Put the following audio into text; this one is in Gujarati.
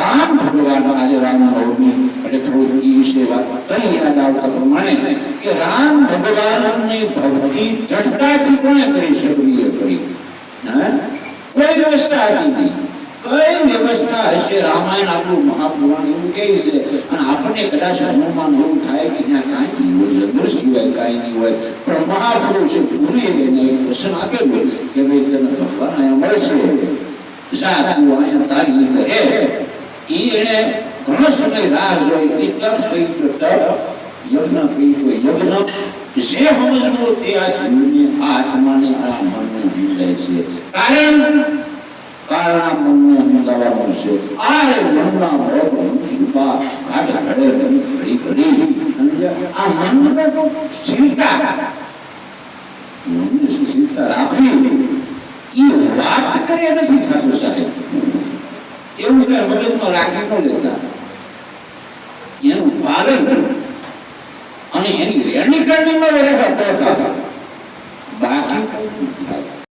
રામ ભગવાન આજે રામનવમી એટલે થોડું એ વિશે વાત કરી યાદ આવતા પ્રમાણે કે રામ ભગવાનની ભક્તિ જડતાથી કોણે કરી સક્રિય કરી? કોઈ વ્યવસ્થા હતી નહીં. કઈ વ્યવસ્થા હશે? રામાયણ આપણું મહાપુરાણ એવું કહે છે. અને આપણને કદાચ અનુમાન એવું થાય કે ત્યાં કાંઈ નહીં હોય, જગર સિવાય કાંઈ નહીં હોય, પણ મહાપુરુષે પૂરી એને એક વચન આપેલું કે ભાઈ તને ભગવાન અહીંયા મળશે, જા તું અહીંયા તારી રીતે રહે. એને ઘણો સમય રાહ જોઈ કે તપ કહી તો તપ, યજ્ઞ કહી તો યજ્ઞ. જે સમજવું તે આ જીવને આ આત્માને આ મનને સમજાય છે. કારણ મનને સમજાવવાનું છે. આ મનના ભોગ છુપા ઘાટ ઘડે ઘડી ઘડી સમજ્યા? આ મનને તો સ્થિરતા રાખવી એ વાત કરે નથી થતું સાહેબ. એવું કે મગજમાં રાખી ન લેતા, એનું પાલન અને એની રેણી કરણીમાં રહેતા